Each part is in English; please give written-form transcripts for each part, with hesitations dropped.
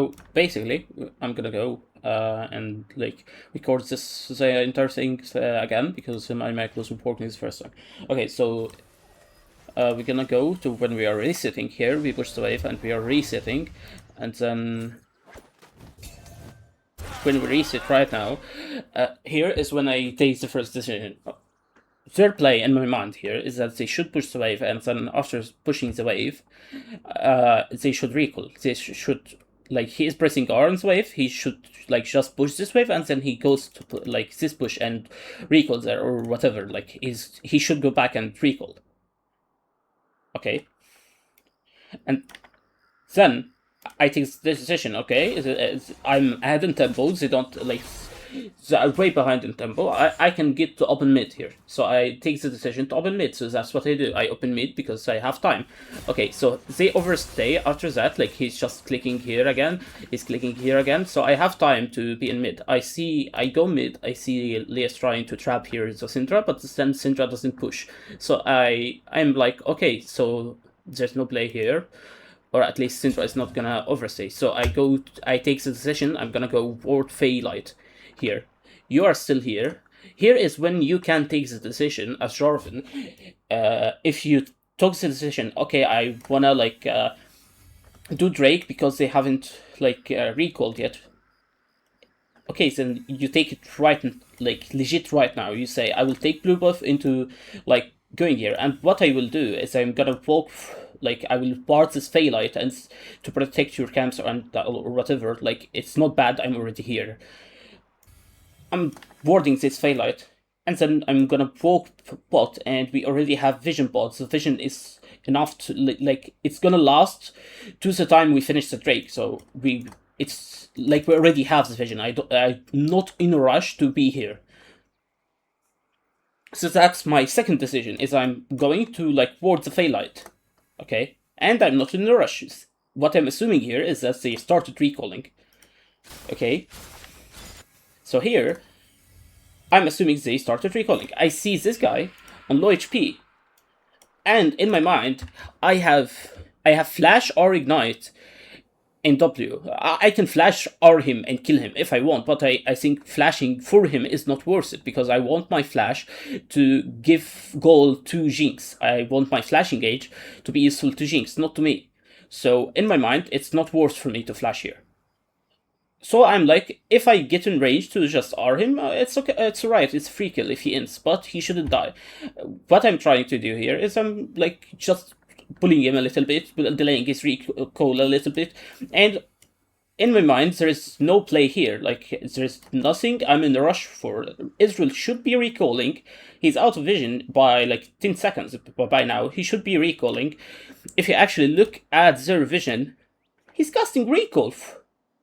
So basically, I'm gonna go and like record this the entire thing again because my mic wasn't working this first time. Okay, so we're gonna go to when we are resetting here. We push the wave and we are resetting, and then when we reset right now, here is when I take the first decision. Third play in my mind here is that they should push the wave, and then after pushing the wave, they should recall. They should, like, he is pressing R on the wave, he should like just push this wave, and then he goes to like this push and recall there or whatever. Like he should go back and recall. Okay, and then I take the decision. Okay, I'm ahead in tempo. They don't like. They are way behind in tempo. I can get to open mid here. So I take the decision to open mid. So that's what I do. I open mid because I have time. Okay, so they overstay after that. Like he's just clicking here again. He's clicking here again. So I have time to be in mid. I go mid. I see Leas trying to trap here the Syndra, but then Syndra doesn't push. So I'm like, okay, so there's no play here. Or at least Syndra is not gonna overstay. So I take the decision. I'm gonna go Ward Phaelite here. You are still here. Here is when you can take the decision as Jarvan. If you took the decision, okay, I wanna like do Drake because they haven't like recalled yet. Okay, then you take it right, like legit right now. You say, I will take blue buff into like going here, and what I will do is I'm gonna walk, like I will part this Phaelite and to protect your camps and or whatever. Like it's not bad. I'm already here. I'm warding this Phaelite, and then I'm gonna walk bot, and we already have vision bots. The vision is enough to like it's gonna last to the time we finish the Drake. So it's like we already have the vision. I'm not in a rush to be here. So that's my second decision. Is I'm going to like ward the Phaelite, okay, and I'm not in a rush. What I'm assuming here is that they started recalling, okay. So here, I'm assuming they started recalling. I see this guy on low HP, and in my mind, I have flash or ignite in W. I can flash R him and kill him if I want, but I think flashing for him is not worth it because I want my flash to give gold to Jinx. I want my flash engage to be useful to Jinx, not to me. So in my mind, it's not worth for me to flash here. So I'm like, if I get in range to just R him, it's okay, it's alright, it's free kill if he ends, but he shouldn't die. What I'm trying to do here is I'm like just pulling him a little bit, delaying his recall a little bit, and in my mind there is no play here, like there's nothing I'm in a rush for. Ezreal should be recalling, he's out of vision by like 10 seconds by now, he should be recalling. If you actually look at their vision, he's casting recall.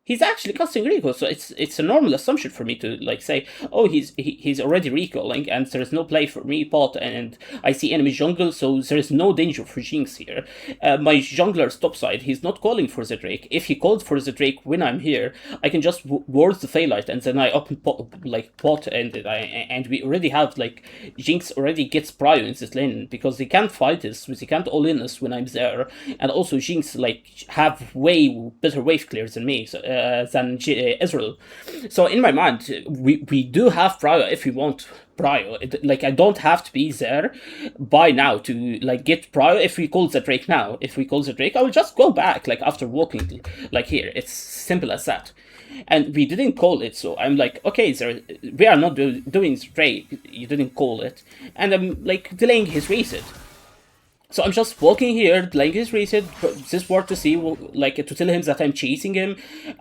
He's actually casting recall, so it's a normal assumption for me to like say, oh, he's already recalling, and there is no play for me bot, and I see enemy jungle, so there is no danger for Jinx here. My jungler's topside, he's not calling for the Drake. If he called for the Drake when I'm here, I can just ward the Phaelite, and then I open pot, and we already have like Jinx already gets prio in this lane because they can't fight us, they can't all in us when I'm there, and also Jinx like have way better wave clears than me. So, than Ezreal. So in my mind, we do have prio if we want prio. Like I don't have to be there by now to like get prio. If we call the Drake now, if we call the Drake, I will just go back like after walking like here. It's simple as that. And we didn't call it, so I'm like, okay, we are not doing Drake. You didn't call it, and I'm like delaying his reset. So I'm just walking here, delaying his reset, this ward to see, like, to tell him that I'm chasing him,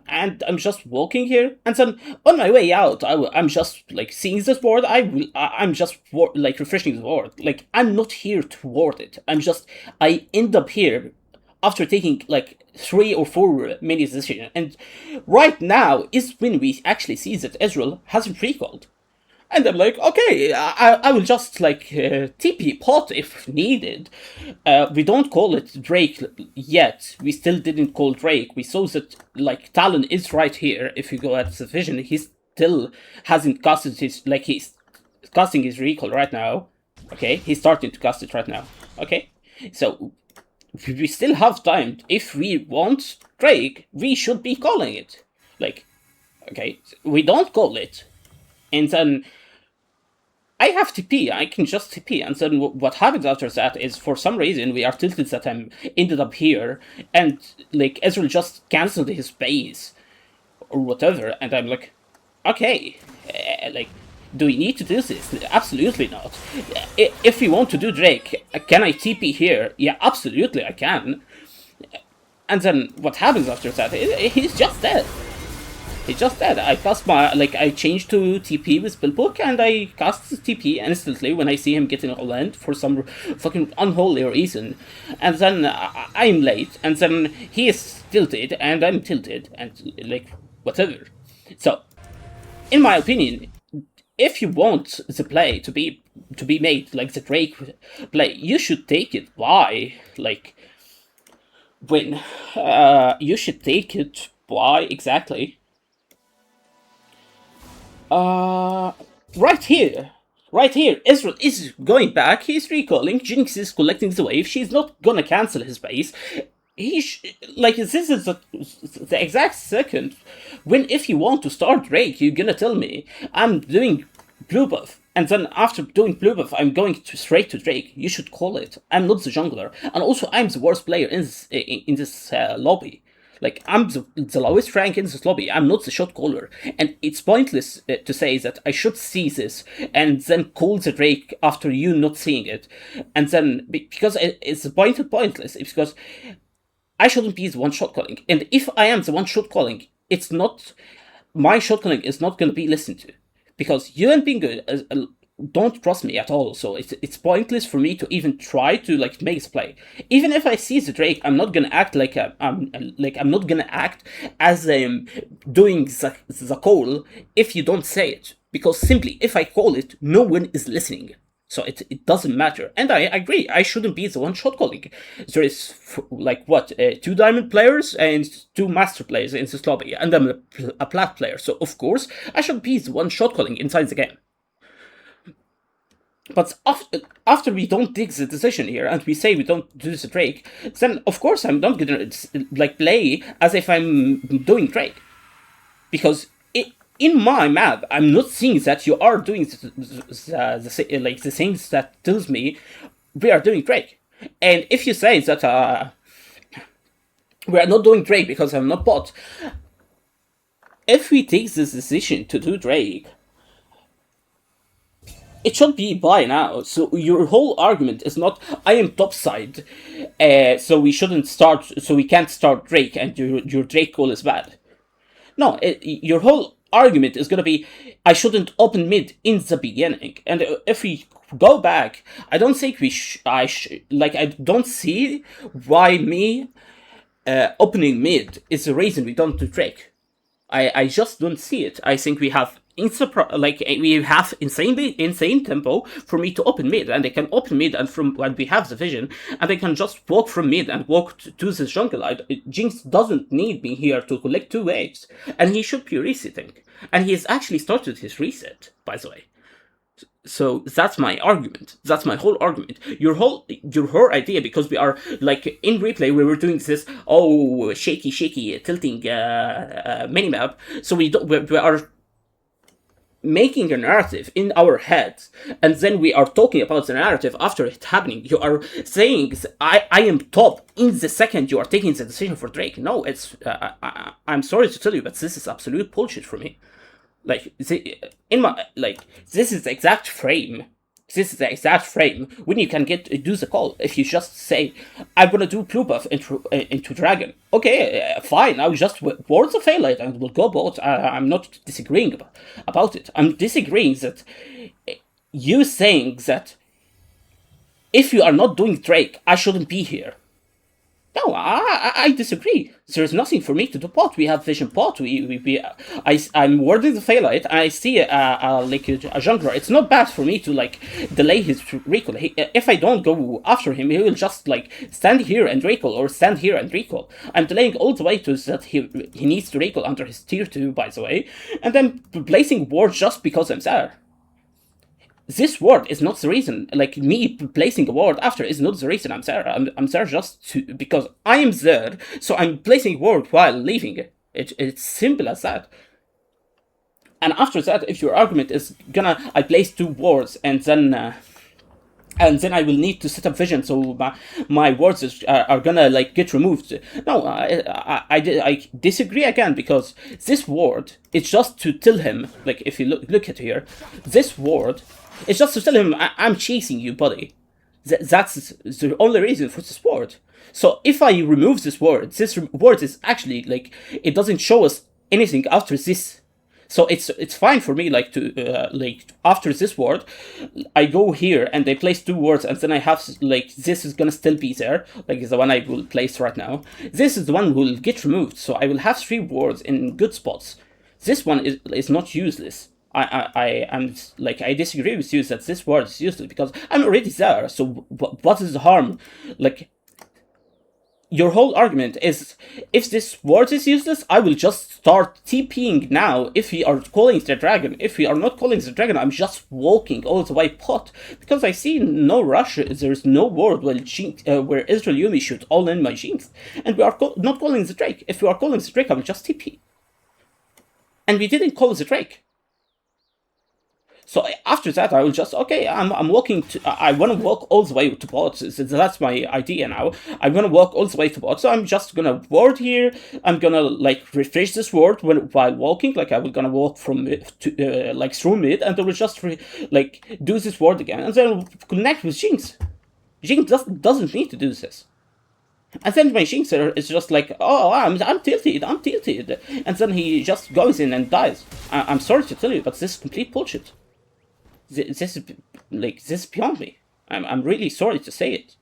and I'm just walking here, and then on my way out, I'm just, like, seeing this ward, I'm just, like, refreshing the ward. Like, I'm not here to ward it, I end up here after taking, like, 3 or 4 mini decisions, and right now is when we actually see that Ezreal hasn't recalled. And I'm like, okay, I will just like TP pot if needed. We don't call it Drake yet. We still didn't call Drake. We saw that like Talon is right here. If you go at the vision, he still hasn't casted his, like he's casting his recall right now. Okay, he's starting to cast it right now. Okay, so we still have time. If we want Drake, we should be calling it. Like, okay, we don't call it, and then I have TP, I can just TP, and then what happens after that is, for some reason, we are tilted that I'm ended up here, and, like, Ezreal just cancelled his base, or whatever, and I'm like, okay, like, do we need to do this? Absolutely not. If we want to do Drake, can I TP here? Yeah, absolutely I can. And then what happens after that? He's just dead. He's just dead. I cast my, like, I changed to TP with Spellbook, and I cast TP instantly when I see him getting a land for some fucking unholy reason. And then I'm late, and then he is tilted, and I'm tilted, and, like, whatever. So, in my opinion, if you want the play to be made like the Drake play, you should take it by, like, when you should take it by exactly right here. Right here, Ezreal is going back, he's recalling, Jinx is collecting the wave, she's not gonna cancel his base. Like, this is the exact second when, if you want to start Drake, you're gonna tell me, I'm doing blue buff, and then after doing blue buff, I'm going straight to Drake. You should call it. I'm not the jungler, and also I'm the worst player in this lobby. Like, I'm the lowest rank in this lobby. I'm not the shot caller. And it's pointless to say that I should see this and then call the Drake after you not seeing it. And then, because it's pointless, it's because I shouldn't be the one shot calling. And if I am the one shot calling, it's not, my shot calling is not going to be listened to. Because you and Bingo don't trust me at all, so it's pointless for me to even try to, like, make a play. Even if I see the Drake, I'm not gonna act like I'm not gonna act as I'm doing the call if you don't say it, because simply if I call it, no one is listening. So it doesn't matter, and I agree. I shouldn't be the one shot calling. There is like what 2 diamond players and 2 master players in this lobby, and I'm a plat player. So of course I should be the one shot calling inside the game. But after we don't take the decision here and we say we don't do the Drake, then of course I'm not gonna, like, play as if I'm doing Drake, because in my map I'm not seeing that you are doing the things that tells me we are doing Drake. And if you say that we are not doing Drake because I'm not bot, if we take this decision to do Drake, it should be by now. So your whole argument is not I am topside, so we shouldn't start. So we can't start Drake, and your Drake call is bad. No, your whole argument is gonna be I shouldn't open mid in the beginning. And if we go back, I don't think I don't see why me opening mid is the reason we don't do Drake. I just don't see it. I think we have we have insane tempo for me to open mid, and I can open mid, and from when we have the vision, and I can just walk from mid and walk to the jungle. Jinx doesn't need me here to collect 2 waves, and he should be resetting, and he has actually started his reset, by the way. So that's my argument. That's my whole argument. Your whole idea, because we are like in replay, we were doing this shaky tilting minimap. So we are making a narrative in our heads, and then we are talking about the narrative after it happening. You are saying I am top in the second you are taking the decision for Drake. No, it's I'm sorry to tell you, but this is absolute bullshit for me. Like, this is the exact frame. This is the exact frame when you can do the call. If you just say, I'm gonna do blue buff into Dragon. Okay, fine, I'll just ward the Fairlight and we'll go bot. I'm not disagreeing about it. I'm disagreeing that you saying that if you are not doing Drake, I shouldn't be here. No, I disagree. There's nothing for me to do pot. We have vision pot. I'm warding the Fairlight, and I see a jungler. It's not bad for me to delay his recall. If I don't go after him, he will just stand here and recall, or stand here and recall. I'm delaying all the way to that he needs to recall under his tier 2, by the way, and then placing ward just because I'm there. this ward is not the reason. Like, me placing a ward after is not the reason I'm there. I'm there just because I am there, so I'm placing a ward while leaving. It's simple as that. And after that, if your argument is I place 2 wards and then I will need to set up vision, so my wards are gonna like get removed. No, I disagree again, because this ward is just to tell him, like, if you look at here, this ward is just to tell him I'm chasing you, buddy. That's the only reason for this ward. So if I remove this ward is actually like, it doesn't show us anything after this. So it's fine for me, like, to like, after this word, I go here and I place 2 words, and then I have, like, this is gonna still be there, like the one I will place right now. This is the one who will get removed, so I will have 3 words in good spots. This one is not useless. I am, like, I disagree with you that this word is useless, because I'm already there, so what is the harm? Like, your whole argument is, if this ward is useless, I will just start TPing now if we are calling the dragon. If we are not calling the dragon, I'm just walking all the way pot. Because I see no rush, there's no ward where Ezreal Yuumi should all in my Jinx. And we are not calling the Drake. If we are calling the Drake, I will just TP. And we didn't call the Drake. So after that, I will just, okay, I'm walking to, I want to walk all the way to bot. That's my idea now. I'm going to walk all the way to bot. So I'm just going to ward here. I'm going to, like, refresh this ward while walking. Like, I will going to walk from mid to, like, through mid. And I will just, like, do this ward again. And then connect with Jinx. Jinx doesn't need to do this. And then my Jinx is just like, oh, I'm tilted. And then he just goes in and dies. I'm sorry to tell you, but this is complete bullshit. This is beyond me. I'm really sorry to say it.